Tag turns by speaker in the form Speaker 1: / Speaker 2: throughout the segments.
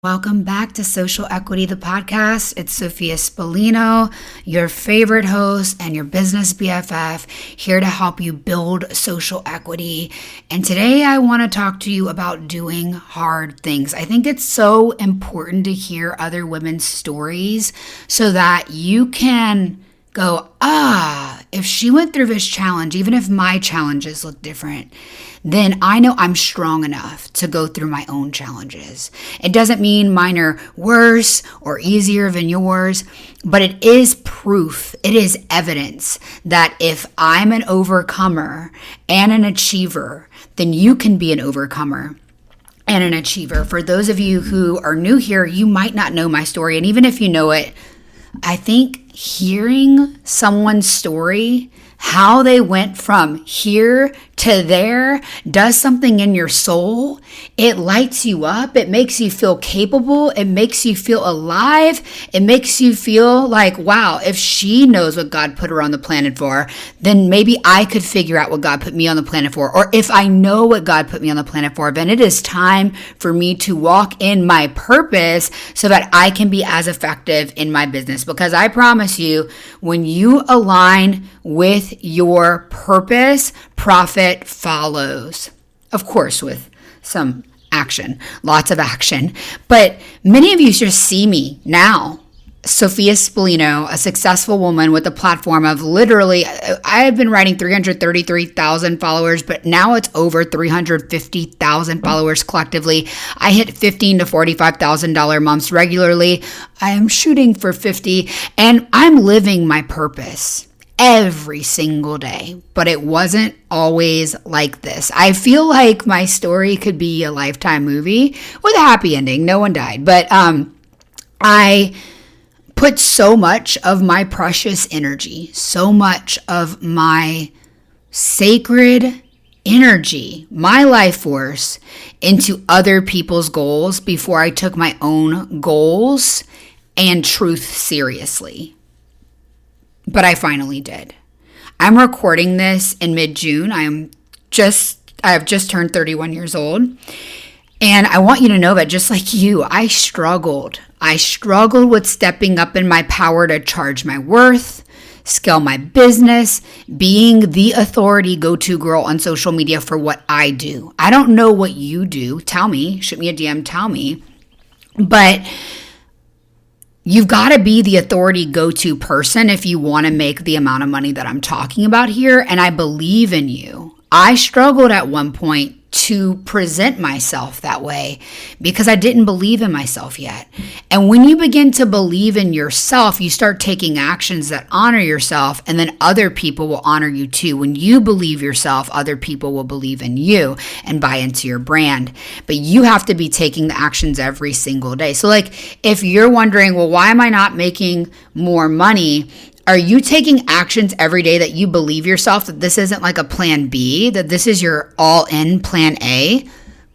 Speaker 1: Welcome back to Social Equity, the podcast. It's Sophia Spallino, your favorite host and your business BFF, here to help you build social equity. And today I want to talk to you about doing hard things. I think it's so important to hear other women's stories so that you can go, if she went through this challenge, even if my challenges look different, then I know I'm strong enough to go through my own challenges. It doesn't mean mine are worse or easier than yours, but it is proof, it is evidence that if I'm an overcomer and an achiever, then you can be an overcomer and an achiever. For those of you who are new here, you might not know my story. And even if you know it, I think hearing someone's story, how they went from here to there, does something in your soul. It lights you up. It makes you feel capable. It makes you feel alive. It makes you feel like, wow, if she knows what God put her on the planet for, then maybe I could figure out what God put me on the planet for. Or if I know what God put me on the planet for, then it is time for me to walk in my purpose so that I can be as effective in my business. Because I promise you, when you align with your purpose, profit follows. Of course, with some action, lots of action. But many of you just see me now, Sophia Spallino, a successful woman with a platform of literally, I have been writing 333,000 followers, but now it's over 350,000 followers collectively. I hit $15,000 to $45,000 months regularly. I am shooting for 50, and I'm living my purpose every single day, but it wasn't always like this. I feel like my story could be a Lifetime movie with a happy ending. No one died, but I put so much of my precious energy, so much of my sacred energy, my life force into other people's goals before I took my own goals and truth seriously. But I finally did. I'm recording this in mid-June. I have just turned 31 years old. And I want you to know that just like you, I struggled. I struggled with stepping up in my power to charge my worth, scale my business, being the authority go-to girl on social media for what I do. I don't know what you do. Tell me. Shoot me a DM. Tell me. But you've got to be the authority go-to person if you want to make the amount of money that I'm talking about here. And I believe in you. I struggled at one point to present myself that way because I didn't believe in myself yet. And when you begin to believe in yourself, you start taking actions that honor yourself, and then other people will honor you too. When you believe yourself, other people will believe in you and buy into your brand. But you have to be taking the actions every single day. So like if you're wondering, well, why am I not making more money? Are you taking actions every day that you believe yourself that this isn't like a plan B, that this is your all-in plan A?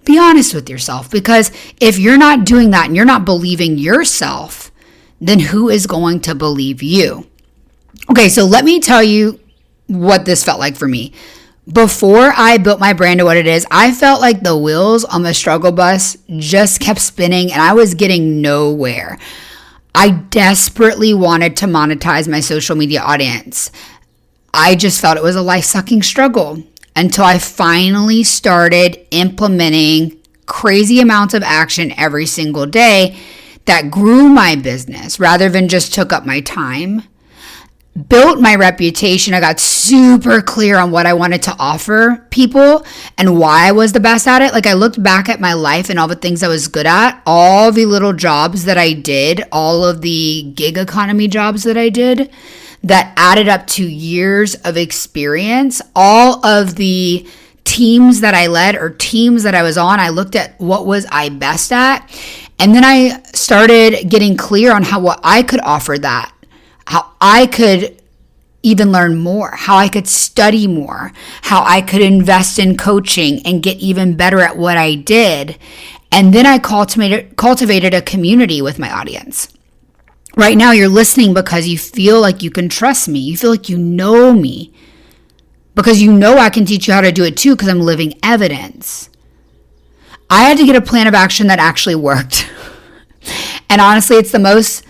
Speaker 1: Be honest with yourself, because if you're not doing that and you're not believing yourself, then who is going to believe you? Okay, so let me tell you what this felt like for me. Before I built my brand to what it is, I felt like the wheels on the struggle bus just kept spinning and I was getting nowhere. I desperately wanted to monetize my social media audience. I just felt it was a life-sucking struggle until I finally started implementing crazy amounts of action every single day that grew my business rather than just took up my time. Built my reputation. I got super clear on what I wanted to offer people and why I was the best at it. Like I looked back at my life and all the things I was good at, all the little jobs that I did, all of the gig economy jobs that I did that added up to years of experience, all of the teams that I led or teams that I was on. I looked at what was I best at. And then I started getting clear on what I could offer that. How I could even learn more, how I could study more, how I could invest in coaching and get even better at what I did. And then I cultivated a community with my audience. Right now, you're listening because you feel like you can trust me. You feel like you know me because you know I can teach you how to do it too because I'm living evidence. I had to get a plan of action that actually worked. And honestly, it's the most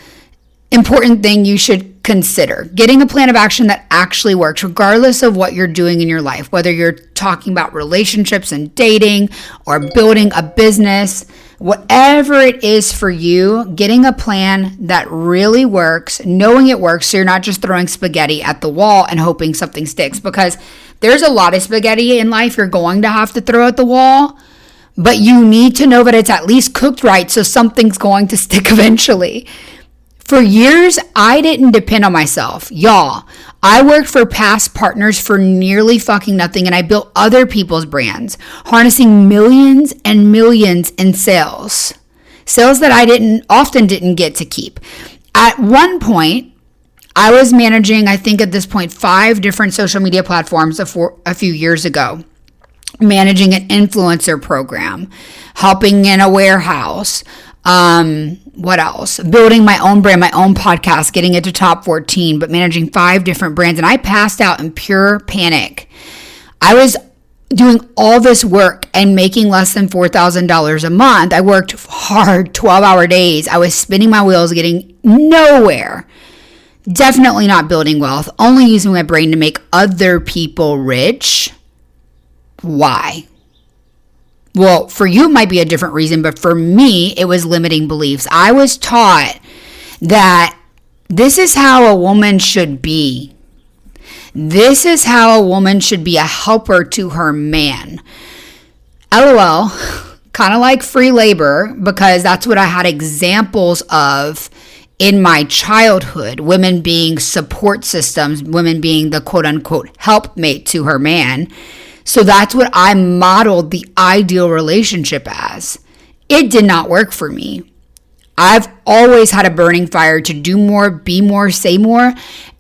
Speaker 1: important thing you should consider. Getting a plan of action that actually works, regardless of what you're doing in your life, whether you're talking about relationships and dating or building a business, whatever it is for you, getting a plan that really works, knowing it works so you're not just throwing spaghetti at the wall and hoping something sticks, because there's a lot of spaghetti in life you're going to have to throw at the wall, but you need to know that it's at least cooked right so something's going to stick eventually. For years, I didn't depend on myself. Y'all, I worked for past partners for nearly fucking nothing, and I built other people's brands, harnessing millions and millions in sales. Sales that I often didn't get to keep. At one point, I was managing, I think at this point, 5 different social media platforms a few years ago. Managing an influencer program, helping in a warehouse, what else? Building my own brand, my own podcast, getting it to top 14, but managing 5 different brands. And I passed out in pure panic. I was doing all this work and making less than $4,000 a month. I worked hard, 12-hour days. I was spinning my wheels, getting nowhere. Definitely not building wealth, only using my brain to make other people rich. Why? Well, for you, it might be a different reason, but for me, it was limiting beliefs. I was taught that this is how a woman should be. This is how a woman should be a helper to her man. LOL, kind of like free labor, because that's what I had examples of in my childhood. Women being support systems, women being the quote unquote helpmate to her man. So that's what I modeled the ideal relationship as. It did not work for me. I've always had a burning fire to do more, be more, say more.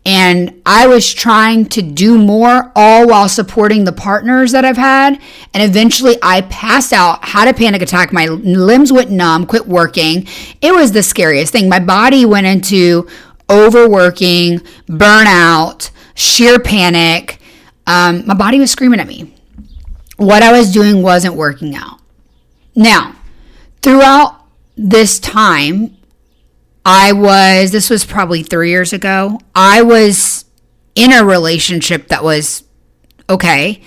Speaker 1: And I was trying to do more, all while supporting the partners that I've had. And eventually I passed out, had a panic attack. My limbs went numb, quit working. It was the scariest thing. My body went into overworking, burnout, sheer panic. My body was screaming at me. What I was doing wasn't working out. Now, throughout this time, this was probably 3 years ago, I was in a relationship that was okay.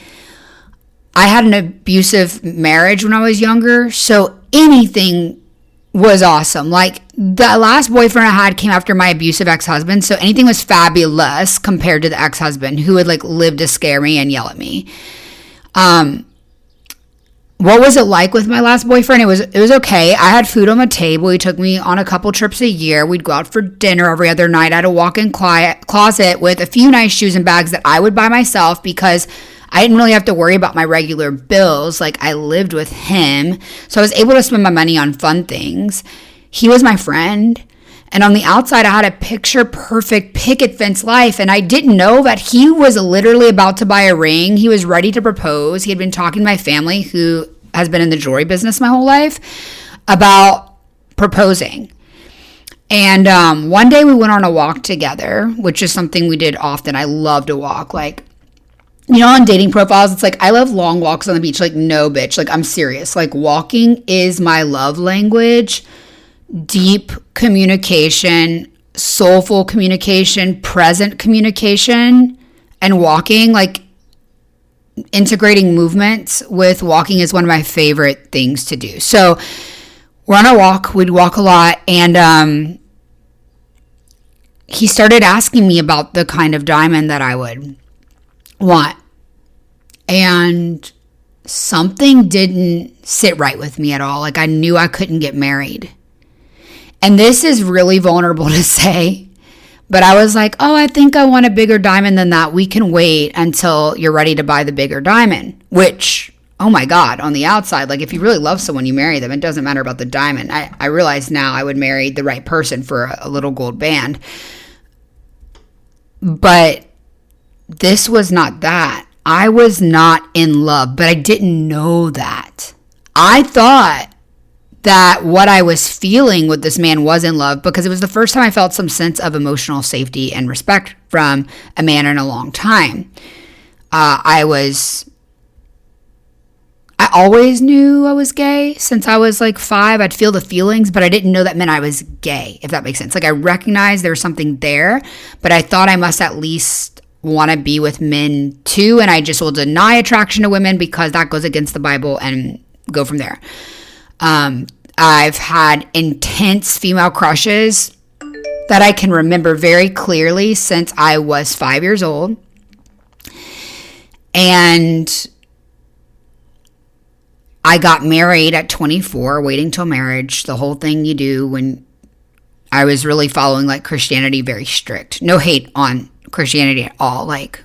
Speaker 1: I had an abusive marriage when I was younger, so anything was awesome. Like, the last boyfriend I had came after my abusive ex-husband, so anything was fabulous compared to the ex-husband who would live to scare me and yell at me. What was it like with my last boyfriend? It was okay. I had food on the table. He took me on a couple trips a year. We'd go out for dinner every other night. I had a walk-in closet with a few nice shoes and bags that I would buy myself because I didn't really have to worry about my regular bills. I lived with him, so I was able to spend my money on fun things. He was my friend. And on the outside, I had a picture-perfect picket fence life, and I didn't know that he was literally about to buy a ring. He was ready to propose. He had been talking to my family, who has been in the jewelry business my whole life, about proposing. And one day we went on a walk together, which is something we did often. I love to walk. On dating profiles, it's I love long walks on the beach. No, bitch. I'm serious. Walking is my love language. Deep communication, soulful communication, present communication, and walking, integrating movements with walking is one of my favorite things to do. So we're on a walk. We'd walk a lot. And he started asking me about the kind of diamond that I would want. And something didn't sit right with me at all. I knew I couldn't get married. And this is really vulnerable to say, but I was I think I want a bigger diamond than that. We can wait until you're ready to buy the bigger diamond, which, oh my God, on the outside, if you really love someone, you marry them. It doesn't matter about the diamond. I realize now I would marry the right person for a little gold band. But this was not that. I was not in love, but I didn't know that. I thought that what I was feeling with this man was in love because it was the first time I felt some sense of emotional safety and respect from a man in a long time. I I always knew I was gay since I was like 5. I'd feel the feelings, but I didn't know that meant I was gay, if that makes sense. Like I recognized there was something there, but I thought I must at least want to be with men too. And I just will deny attraction to women because that goes against the Bible and go from there. I've had intense female crushes that I can remember very clearly since I was 5 years old. And I got married at 24, waiting till marriage, the whole thing you do when I was really following like Christianity, very strict. No hate on Christianity at all. Like,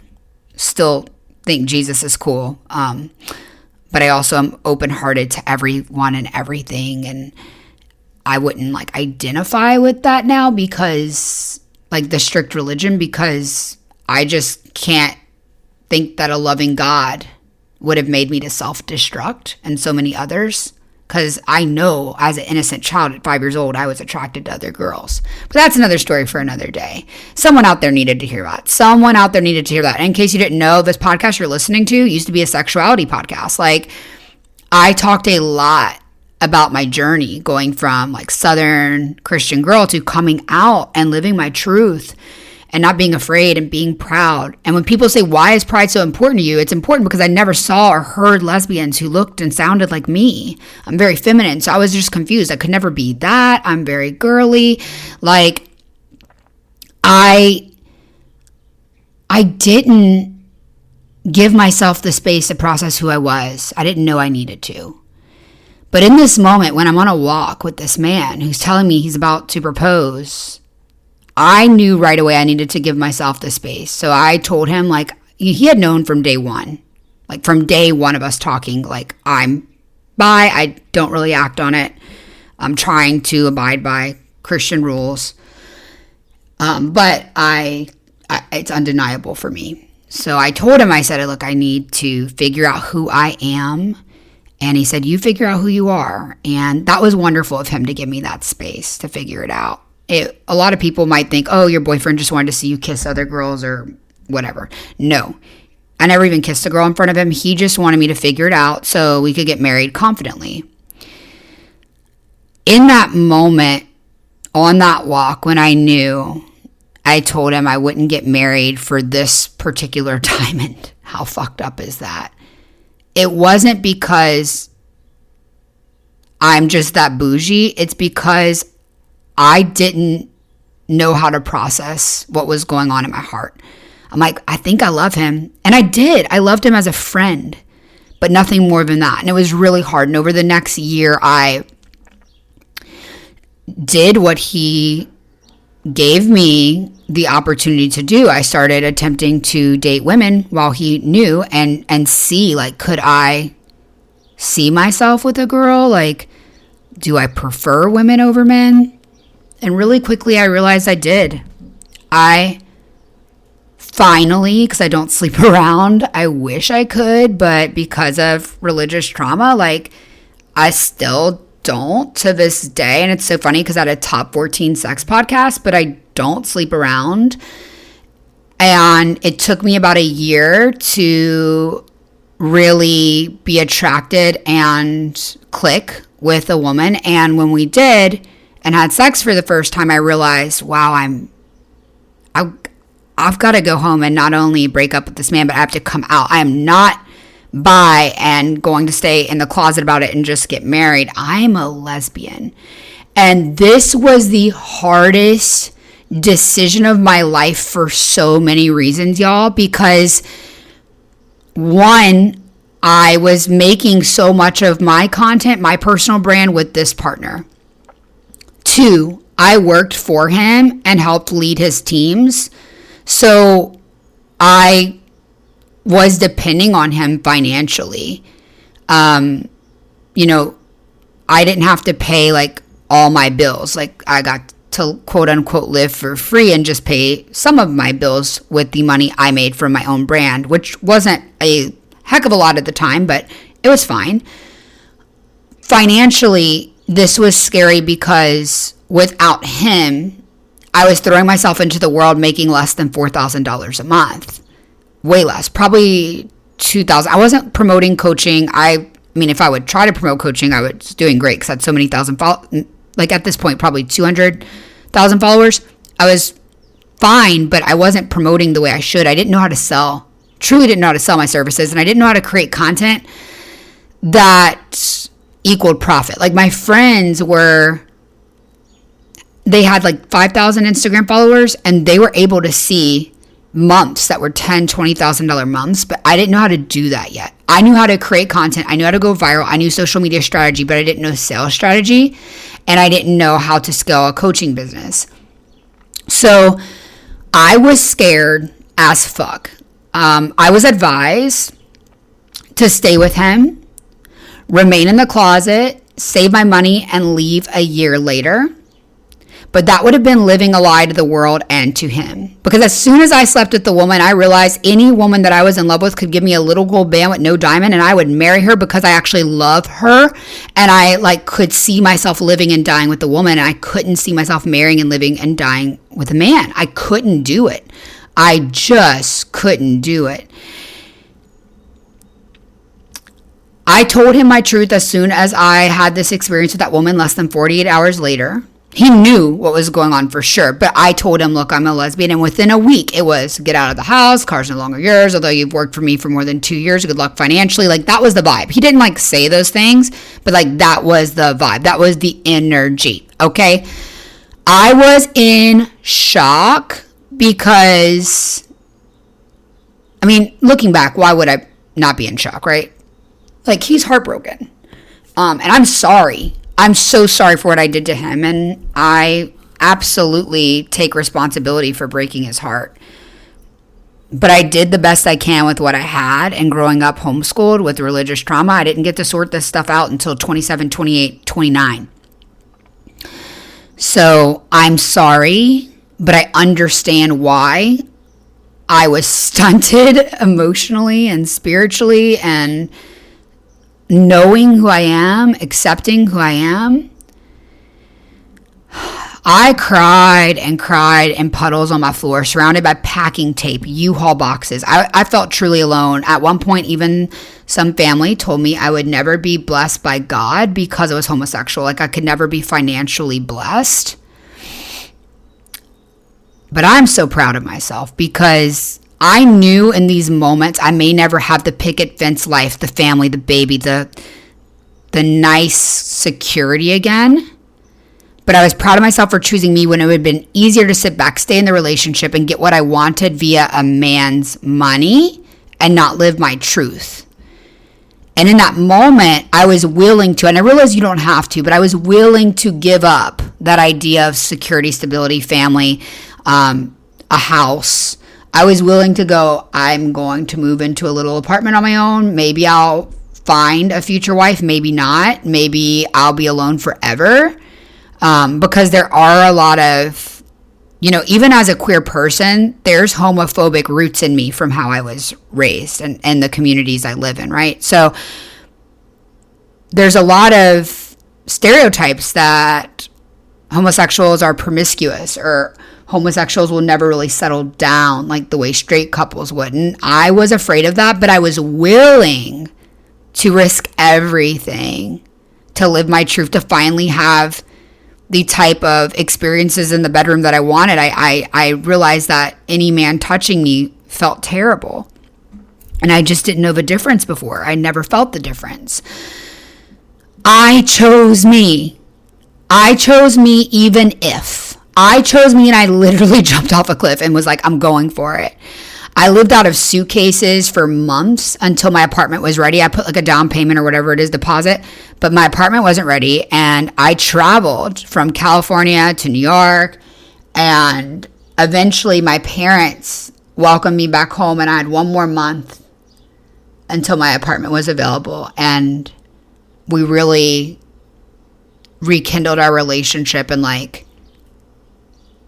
Speaker 1: still think Jesus is cool. But I also am open-hearted to everyone and everything. And I wouldn't like identify with that now because like the strict religion, because I just can't think that a loving God would have made me to self-destruct and so many others. Because I know as an innocent child at 5 years old, I was attracted to other girls. But that's another story for another day. Someone out there needed to hear that. Someone out there needed to hear that. And in case you didn't know, this podcast you're listening to used to be a sexuality podcast. Like, I talked a lot about my journey going from like Southern Christian girl to coming out and living my truth and not being afraid and being proud. And when people say, why is pride so important to you? It's important because I never saw or heard lesbians who looked and sounded like me. I'm very feminine, so I was just confused. I could never be that. I'm very girly. Like, I didn't give myself the space to process who I was. I didn't know I needed to. But in this moment, when I'm on a walk with this man who's telling me he's about to propose, I knew right away I needed to give myself the space. So I told him, like, he had known from day one, like from day one of us talking, like, I'm bi, I don't really act on it. I'm trying to abide by Christian rules. But it's undeniable for me. So I told him, I said, look, I need to figure out who I am. And he said, you figure out who you are. And that was wonderful of him to give me that space to figure it out. A lot of people might think, oh, your boyfriend just wanted to see you kiss other girls or whatever. No, I never even kissed a girl in front of him. He just wanted me to figure it out so we could get married confidently. In that moment, on that walk, when I knew, I told him I wouldn't get married for this particular time. And how fucked up is that? It wasn't because I'm just that bougie. It's because I didn't know how to process what was going on in my heart. I'm like, I think I love him. And I did. I loved him as a friend, but nothing more than that. And it was really hard. And over the next year, I did what he gave me the opportunity to do. I started attempting to date women while he knew and see, like, could I see myself with a girl? Like, do I prefer women over men? And really quickly, I realized I did. I finally, because I don't sleep around, I wish I could, but because of religious trauma, like, I still don't to this day. And it's so funny because I had a top 14 sex podcast, but I don't sleep around. And it took me about a year to really be attracted and click with a woman. And when we did and had sex for the first time, I realized, wow, I've got to go home and not only break up with this man, but I have to come out. I am not bi and going to stay in the closet about it and just get married. I'm a lesbian. And this was the hardest decision of my life for so many reasons, y'all, because one, I was making so much of my content, my personal brand with this partner. Two, I worked for him and helped lead his teams. So I was depending on him financially. I didn't have to pay like all my bills. Like, I got to quote unquote live for free and just pay some of my bills with the money I made from my own brand, which wasn't a heck of a lot at the time, but it was fine. Financially, this was scary because without him, I was throwing myself into the world making less than $4,000 a month. Way less, probably $2,000. I wasn't promoting coaching. I I mean, if I would try to promote coaching, I was doing great because I had so many thousand followers. Like at this point, probably 200,000 followers. I was fine, but I wasn't promoting the way I should. I didn't know how to sell. Truly didn't know how to sell my services, and I didn't know how to create content that equaled profit. Like my friends they had like 5,000 Instagram followers, and they were able to see months that were $10,000, $20,000 months, but I didn't know how to do that yet. I knew how to create content. I knew how to go viral. I knew social media strategy, but I didn't know sales strategy, and I didn't know how to scale a coaching business. So I was scared as fuck. I was advised to stay with him, remain in the closet, save my money, and leave a year later. But that would have been living a lie to the world and to him. Because as soon as I slept with the woman, I realized any woman that I was in love with could give me a little gold band with no diamond, and I would marry her because I actually love her. And I could see myself living and dying with the woman, and I couldn't see myself marrying and living and dying with a man. I couldn't do it. I just couldn't do it. I told him my truth as soon as I had this experience with that woman less than 48 hours later. He knew what was going on for sure, but I told him, look, I'm a lesbian. And within a week, it was get out of the house. Car's no longer yours. Although you've worked for me for more than 2 years. Good luck financially. Like that was the vibe. He didn't say those things, but that was the vibe. That was the energy. Okay. I was in shock because, I mean, looking back, why would I not be in shock, right? He's heartbroken. And I'm sorry. I'm so sorry for what I did to him, and I absolutely take responsibility for breaking his heart. But I did the best I can with what I had, and growing up homeschooled with religious trauma, I didn't get to sort this stuff out until 27, 28, 29. So I'm sorry, but I understand why I was stunted emotionally and spiritually, and knowing who I am, accepting who I am. I cried and cried in puddles on my floor, surrounded by packing tape, U-Haul boxes. I felt truly alone. At one point, even some family told me I would never be blessed by God because I was homosexual. I could never be financially blessed. But I'm so proud of myself because I knew in these moments I may never have the picket fence life, the family, the baby, the nice security again. But I was proud of myself for choosing me when it would have been easier to sit back, stay in the relationship, and get what I wanted via a man's money and not live my truth. And in that moment, I was willing to, and I realize you don't have to, but I was willing to give up that idea of security, stability, family, a house. I was willing to go, I'm going to move into a little apartment on my own. Maybe I'll find a future wife. Maybe not. Maybe I'll be alone forever. Because there are a lot of, even as a queer person, there's homophobic roots in me from how I was raised and the communities I live in, right? So there's a lot of stereotypes that homosexuals are promiscuous or homosexuals will never really settle down like the way straight couples would. And I was afraid of that, but I was willing to risk everything to live my truth, to finally have the type of experiences in the bedroom that I wanted. I realized that any man touching me felt terrible. And I just didn't know the difference before. I never felt the difference. I chose me. I chose me even if. I chose me, and I literally jumped off a cliff and was like, I'm going for it. I lived out of suitcases for months until my apartment was ready. I put a down payment or whatever it is, deposit, but my apartment wasn't ready. And I traveled from California to New York, and eventually my parents welcomed me back home, and I had one more month until my apartment was available. And we really rekindled our relationship, and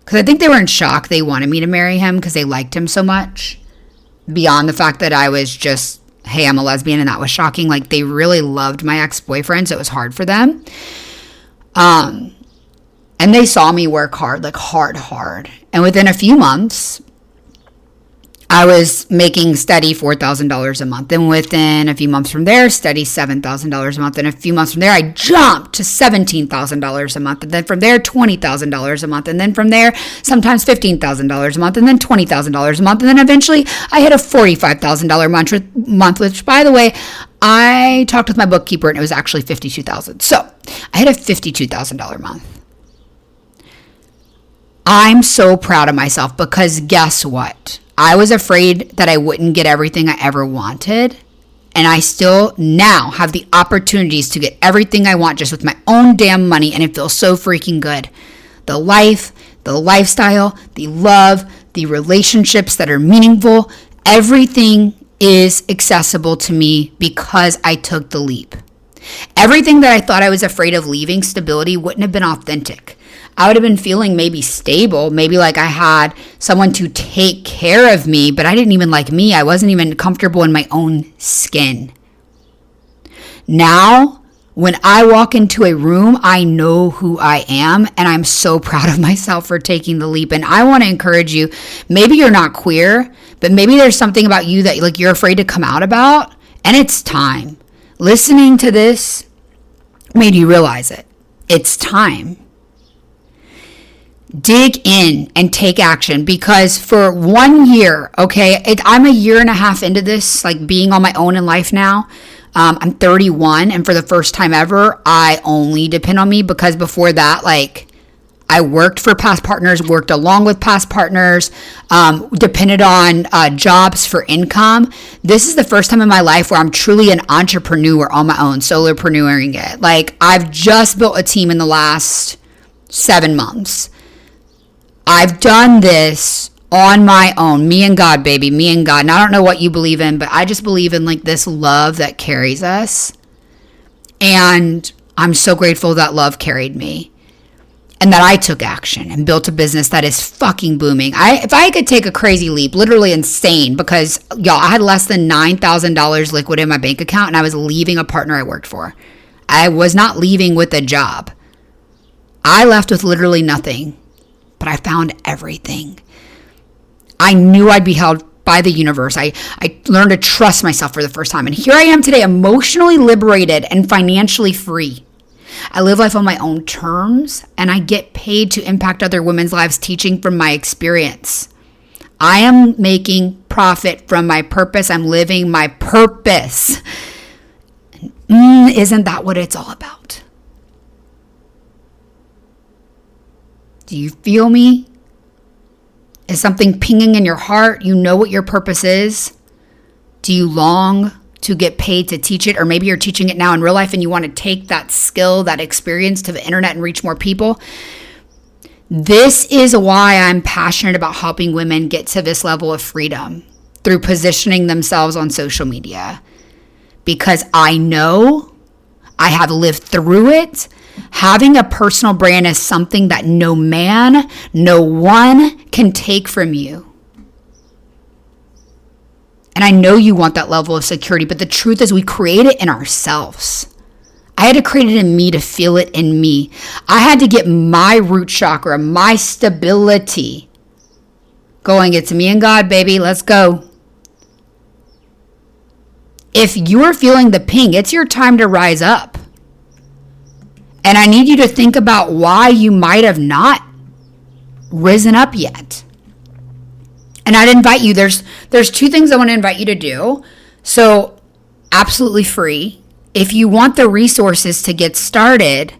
Speaker 1: because I think they were in shock. They wanted me to marry him because they liked him so much. Beyond the fact that I was just, hey, I'm a lesbian, and that was shocking. They really loved my ex-boyfriend, so it was hard for them. And they saw me work hard, hard. And within a few months, I was making steady $4,000 a month. And within a few months from there, steady $7,000 a month. And a few months from there, I jumped to $17,000 a month. And then from there, $20,000 a month. And then from there, sometimes $15,000 a month. And then $20,000 a month. And then eventually, I hit a $45,000 month, which, by the way, I talked with my bookkeeper and it was actually $52,000. So I hit a $52,000 month. I'm so proud of myself because guess what? I was afraid that I wouldn't get everything I ever wanted. And I still now have the opportunities to get everything I want just with my own damn money. And it feels so freaking good. The life, the lifestyle, the love, the relationships that are meaningful, everything is accessible to me because I took the leap. Everything that I thought I was afraid of leaving, stability, wouldn't have been authentic. I would have been feeling maybe stable, maybe like I had someone to take care of me, but I didn't even like me. I wasn't even comfortable in my own skin. Now, when I walk into a room, I know who I am, and I'm so proud of myself for taking the leap. And I want to encourage you, maybe you're not queer, but maybe there's something about you that like you're afraid to come out about, and it's time. Listening to this made you realize it. It's time. Dig in and take action because for 1 year, okay, I'm a year and a half into this, like being on my own in life now. I'm 31, and for the first time ever, I only depend on me because before that, like, I worked for past partners, worked along with past partners, depended on jobs for income. This is the first time in my life where I'm truly an entrepreneur on my own, solopreneuring it. Like, I've just built a team in the last 7 months. I've done this on my own. Me and God, baby. Me and God. And I don't know what you believe in, but I just believe in like this love that carries us. And I'm so grateful that love carried me. And that I took action and built a business that is fucking booming. If I could take a crazy leap, literally insane, because y'all, I had less than $9,000 liquid in my bank account and I was leaving a partner I worked for. I was not leaving with a job. I left with literally nothing. But I found everything. I knew I'd be held by the universe. I learned to trust myself for the first time. And here I am today, emotionally liberated and financially free. I live life on my own terms, and I get paid to impact other women's lives teaching from my experience. I am making profit from my purpose. I'm living my purpose. Isn't that what it's all about? Do you feel me? Is something pinging in your heart? You know what your purpose is? Do you long to get paid to teach it? Or maybe you're teaching it now in real life and you want to take that skill, that experience to the internet and reach more people. This is why I'm passionate about helping women get to this level of freedom through positioning themselves on social media. Because I know, I have lived through it. Having a personal brand is something that no man, no one can take from you. And I know you want that level of security, but the truth is we create it in ourselves. I had to create it in me to feel it in me. I had to get my root chakra, my stability going. It's me and God, baby. Let's go. If you're feeling the ping, it's your time to rise up. And I need you to think about why you might have not risen up yet. And I'd invite you, there's 2 things I want to invite you to do. So absolutely free. If you want the resources to get started,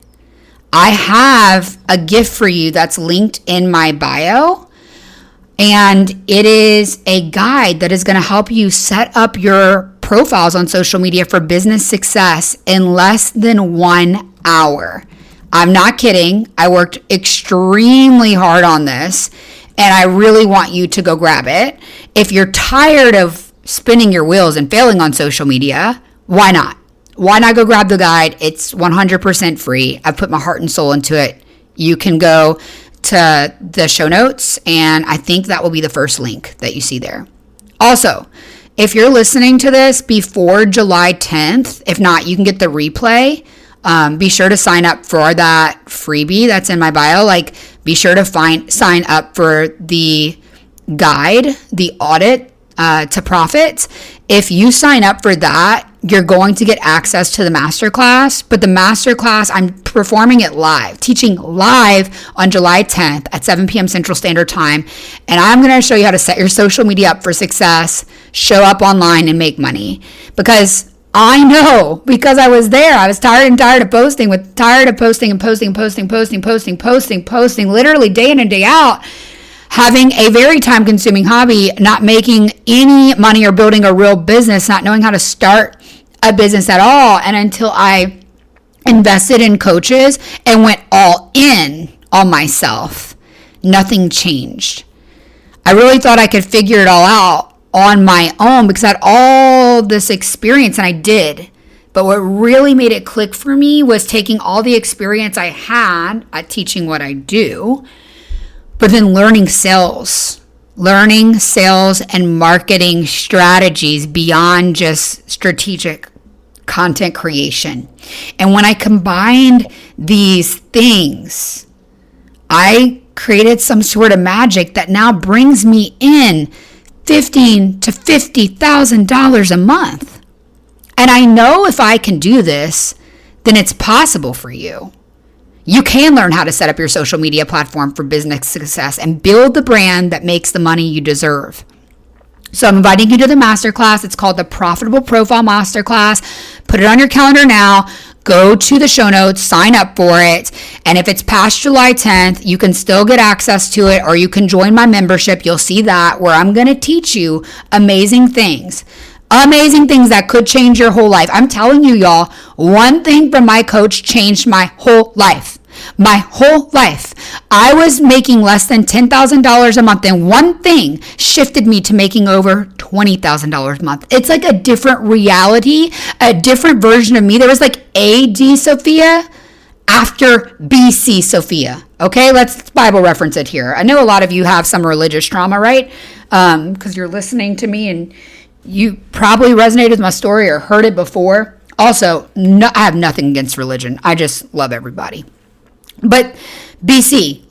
Speaker 1: I have a gift for you that's linked in my bio. And it is a guide that is going to help you set up your profiles on social media for business success in less than 1 hour. I'm not kidding. I worked extremely hard on this, and I really want you to go grab it. If you're tired of spinning your wheels and failing on social media, why not? Why not go grab the guide? It's 100% free. I've put my heart and soul into it. You can go to the show notes, and I think that will be the first link that you see there. Also, if you're listening to this before July 10th, if not, you can get the replay. Be sure to sign up for that freebie that's in my bio. Be sure to sign up for the guide, the audit to profit. If you sign up for that, you're going to get access to the masterclass. But the masterclass, I'm performing it live, teaching live on July 10th at 7 p.m. Central Standard Time. And I'm going to show you how to set your social media up for success, show up online, and make money. Because I know, because I was there. I was tired of posting, posting, literally day in and day out, having a very time-consuming hobby, not making any money or building a real business, not knowing how to start a business at all. And until I invested in coaches and went all in on myself, nothing changed. I really thought I could figure it all out on my own because I had all this experience, and I did. But what really made it click for me was taking all the experience I had at teaching what I do, but then learning sales and marketing strategies beyond just strategic content creation. And when I combined these things, I created some sort of magic that now brings me in $15,000 to $50,000 a month. And I know if I can do this, then it's possible for you. You can learn how to set up your social media platform for business success and build the brand that makes the money you deserve. So I'm inviting you to the masterclass. It's called the Profitable Profile Masterclass. Put it on your calendar now. Go to the show notes, sign up for it. And if it's past July 10th, you can still get access to it, or you can join my membership. You'll see that, where I'm going to teach you amazing things that could change your whole life. I'm telling you, y'all, one thing from my coach changed my whole life. My whole life. I was making less than $10,000 a month, and one thing shifted me to making over $20,000 a month. It's like a different reality, a different version of me. There was like AD Sophia after BC Sophia. Okay, let's Bible reference it here. I know a lot of you have some religious trauma, right? Because you're listening to me and you probably resonated with my story or heard it before. Also, I have nothing against religion. I just love everybody. But BC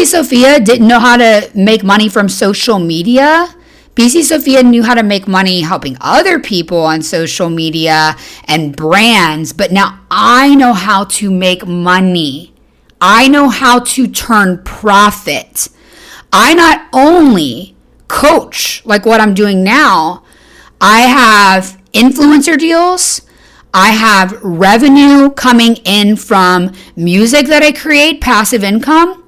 Speaker 1: Sophia didn't know how to make money from social media. BC Sophia knew how to make money helping other people on social media and brands. But now I know how to make money. I know how to turn profit. I not only coach like what I'm doing now, I have influencer deals. I have revenue coming in from music that I create, passive income.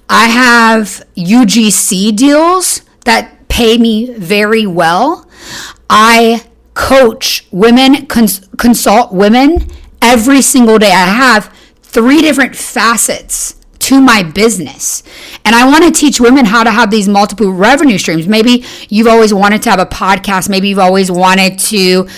Speaker 1: I have UGC deals that pay me very well. I coach women, consult women every single day. I have 3 different facets to my business. And I want to teach women how to have these multiple revenue streams. Maybe you've always wanted to have a podcast. Maybe you've always wanted to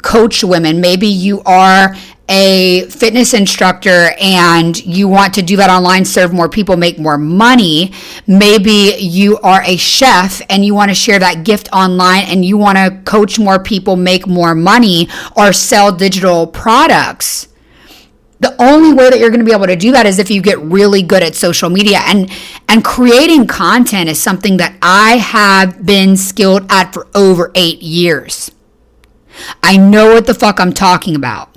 Speaker 1: coach women. Maybe you are a fitness instructor and you want to do that online, serve more people, make more money. Maybe you are a chef and you want to share that gift online and you want to coach more people, make more money, or sell digital products. The only way that you're going to be able to do that is if you get really good at social media. And creating content is something that I have been skilled at for over 8 years. I know what the fuck I'm talking about.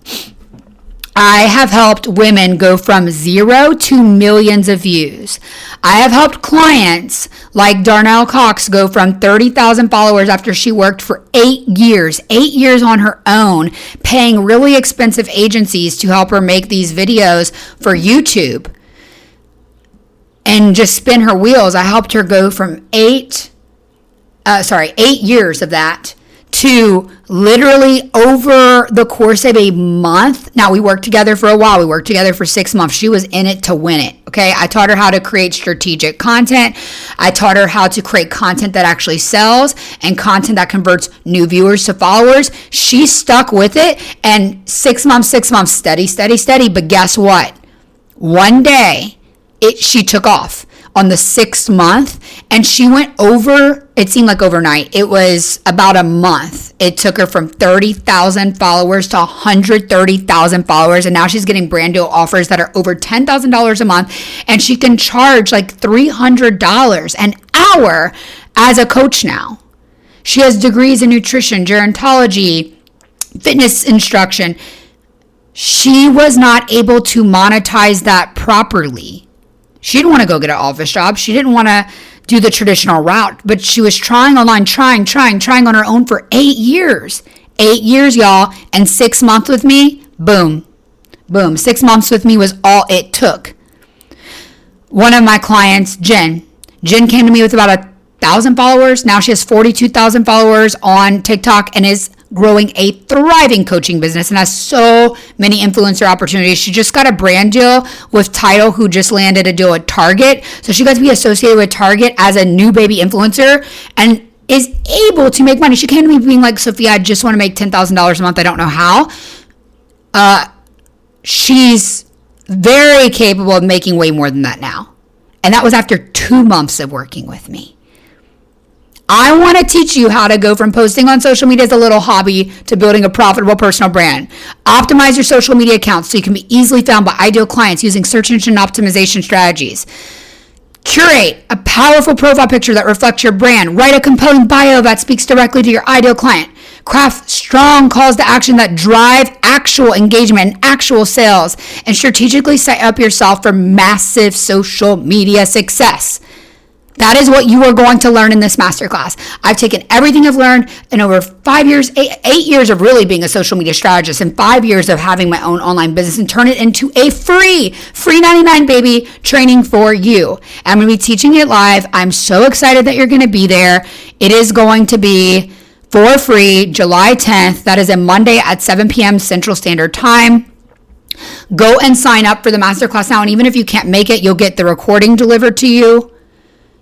Speaker 1: I have helped women go from 0 to millions of views. I have helped clients like Darnell Cox go from 30,000 followers after she worked for 8 years on her own, paying really expensive agencies to help her make these videos for YouTube and just spin her wheels. I helped her go from 8 years of that to literally over the course of a month. Now, we worked together for a while. We worked together for 6 months. She was in it to win it. Okay. I taught her how to create strategic content. I taught her how to create content that actually sells and content that converts new viewers to followers. She stuck with it, and 6 months, steady. But guess what? One day she took off on the 6th month, and she went over, it seemed like overnight. It was about a month. It took her from 30,000 followers to 130,000 followers, and now she's getting brand deal offers that are over $10,000 a month, and she can charge like $300 an hour as a coach now. She has degrees in nutrition, gerontology, fitness instruction. She was not able to monetize that properly. She didn't want to go get an office job. She didn't want to do the traditional route, but she was trying online, trying on her own for 8 years. 8 years, y'all, and 6 months with me, boom. 6 months with me was all it took. One of my clients, Jen came to me with about 1,000 followers. Now she has 42,000 followers on TikTok and is growing a thriving coaching business and has so many influencer opportunities. She just got a brand deal with Tidal, who just landed a deal with Target. So she got to be associated with Target as a new baby influencer and is able to make money. She came to me being like, Sophia, I just want to make $10,000 a month. I don't know how. She's very capable of making way more than that now. And that was after 2 months of working with me. I want to teach you how to go from posting on social media as a little hobby to building a profitable personal brand. Optimize your social media accounts so you can be easily found by ideal clients using search engine optimization strategies. Curate a powerful profile picture that reflects your brand. Write a compelling bio that speaks directly to your ideal client. Craft strong calls to action that drive actual engagement and actual sales. And strategically set up yourself for massive social media success. That is what you are going to learn in this masterclass. I've taken everything I've learned in over 5 years, 8 years of really being a social media strategist and 5 years of having my own online business and turn it into a free 99 baby training for you. And I'm going to be teaching it live. I'm so excited that you're going to be there. It is going to be for free July 10th. That is a Monday at 7 p.m. Central Standard Time. Go and sign up for the masterclass now. And even if you can't make it, you'll get the recording delivered to you.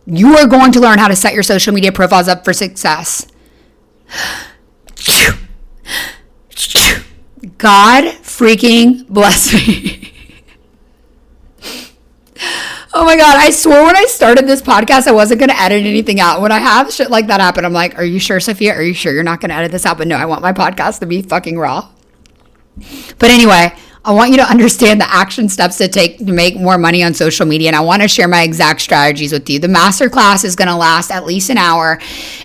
Speaker 1: You are going to learn how to set your social media profiles up for success. God freaking bless me. Oh my God, I swore when I started this podcast I wasn't going to edit anything out. When I have shit like that happen, I'm like, are you sure, Sophia? Are you sure you're not going to edit this out? But no, I want my podcast to be fucking raw. But anyway, I want you to understand the action steps to take to make more money on social media. And I want to share my exact strategies with you. The masterclass is going to last at least an hour.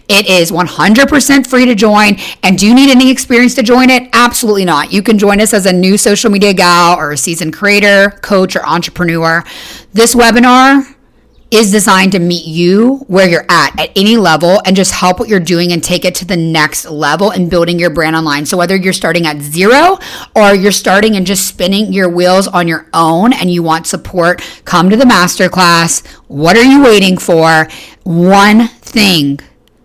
Speaker 1: It is 100% free to join. And do you need any experience to join it? Absolutely not. You can join us as a new social media gal or a seasoned creator, coach, or entrepreneur. This webinar is designed to meet you where you're at any level and just help what you're doing and take it to the next level in building your brand online. So whether you're starting at zero or you're starting and just spinning your wheels on your own and you want support, come to the masterclass. What are you waiting for? One thing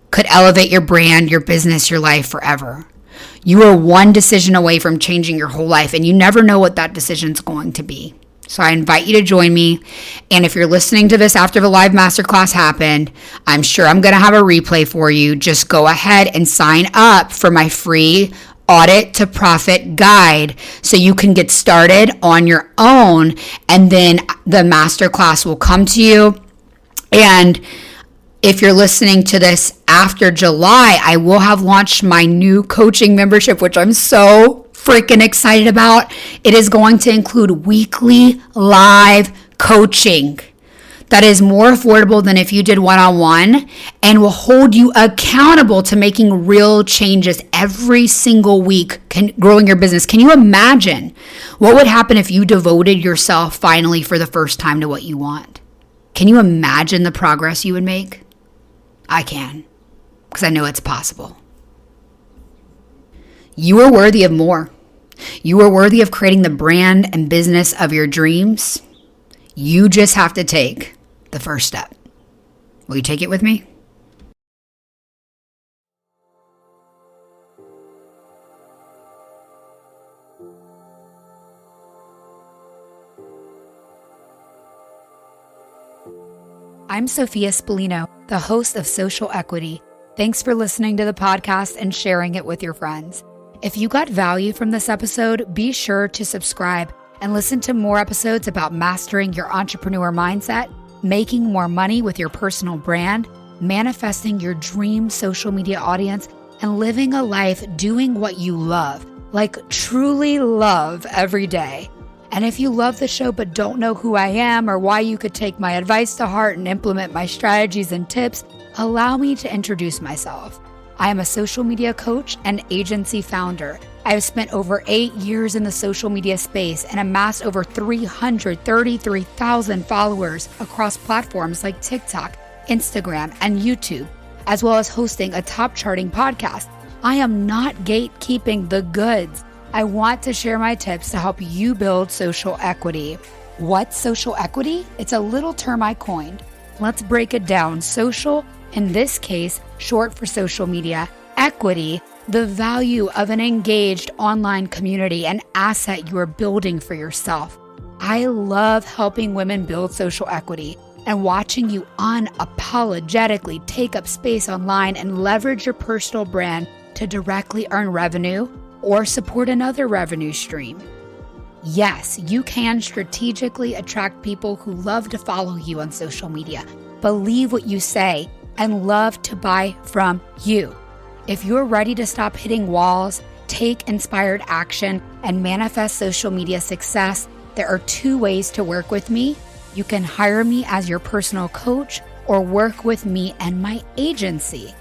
Speaker 1: could elevate your brand, your business, your life forever. You are one decision away from changing your whole life, and you never know what that decision's going to be. So I invite you to join me. And if you're listening to this after the live masterclass happened, I'm sure I'm going to have a replay for you. Just go ahead and sign up for my free audit to profit guide so you can get started on your own. And then the masterclass will come to you. And if you're listening to this after July, I will have launched my new coaching membership, which I'm so freaking excited about. It is going to include weekly live coaching that is more affordable than if you did one-on-one and will hold you accountable to making real changes every single week, growing your business. Can you imagine what would happen if you devoted yourself finally for the first time to what you want? Can you imagine the progress you would make? I can, because I know it's possible. You are worthy of more. You are worthy of creating the brand and business of your dreams. You just have to take the first step. Will you take it with me? I'm Sophia Spallino, the host of Social Equity. Thanks for listening to the podcast and sharing it with your friends. If you got value from this episode, be sure to subscribe and listen to more episodes about mastering your entrepreneur mindset, making more money with your personal brand, manifesting your dream social media audience, and living a life doing what you love, like truly love every day. And if you love the show but don't know who I am or why you could take my advice to heart and implement my strategies and tips, Allow me to introduce myself. I am a social media coach and agency founder. I have spent over 8 years in the social media space and amassed over 333,000 followers across platforms like TikTok, Instagram, and YouTube, as well as hosting a top charting podcast. I am not gatekeeping the goods. I want to share my tips to help you build social equity. What's social equity? It's a little term I coined. Let's break it down. Social, in this case, short for social media. Equity, the value of an engaged online community, an asset you are building for yourself. I love helping women build social equity and watching you unapologetically take up space online and leverage your personal brand to directly earn revenue or support another revenue stream. Yes, you can strategically attract people who love to follow you on social media, believe what you say, and love to buy from you. If you're ready to stop hitting walls, take inspired action, and manifest social media success, there are 2 ways to work with me. You can hire me as your personal coach or work with me and my agency.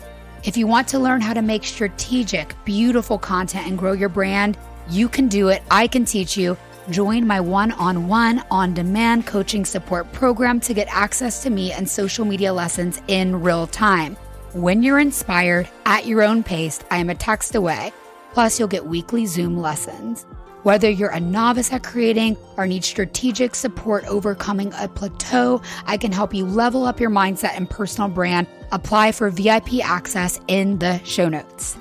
Speaker 1: If you want to learn how to make strategic, beautiful content and grow your brand, you can do it. I can teach you. Join my one-on-one, on-demand coaching support program to get access to me and social media lessons in real time. When you're inspired, at your own pace, I am a text away. Plus, you'll get weekly Zoom lessons. Whether you're a novice at creating or need strategic support overcoming a plateau, I can help you level up your mindset and personal brand. Apply for VIP access in the show notes.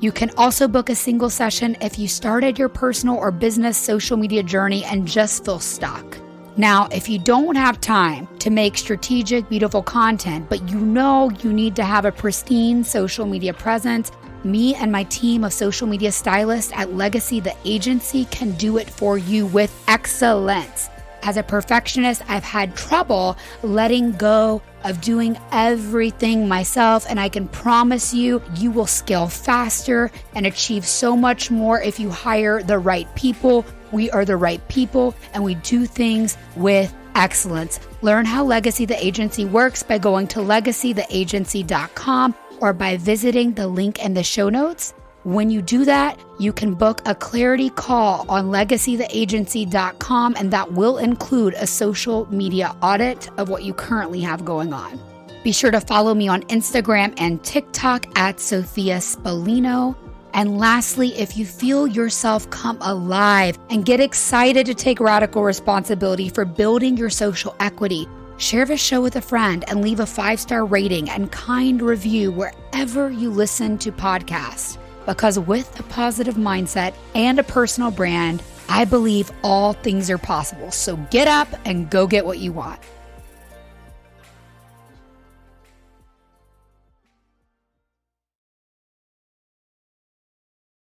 Speaker 1: You can also book a single session if you started your personal or business social media journey and just feel stuck. Now, if you don't have time to make strategic, beautiful content, but you know you need to have a pristine social media presence, me and my team of social media stylists at Legacy the Agency can do it for you with excellence. As a perfectionist, I've had trouble letting go of doing everything myself, and I can promise you, you will scale faster and achieve so much more if you hire the right people. We are the right people, and we do things with excellence. Learn how Legacy the Agency works by going to legacytheagency.com or by visiting the link in the show notes. When you do that, you can book a clarity call on legacytheagency.com, and that will include a social media audit of what you currently have going on. Be sure to follow me on Instagram and TikTok at Sophia Spallino. And lastly, if you feel yourself come alive and get excited to take radical responsibility for building your social equity, share the show with a friend and leave a 5-star rating and kind review wherever you listen to podcasts. Because with a positive mindset and a personal brand, I believe all things are possible. So get up and go get what you want.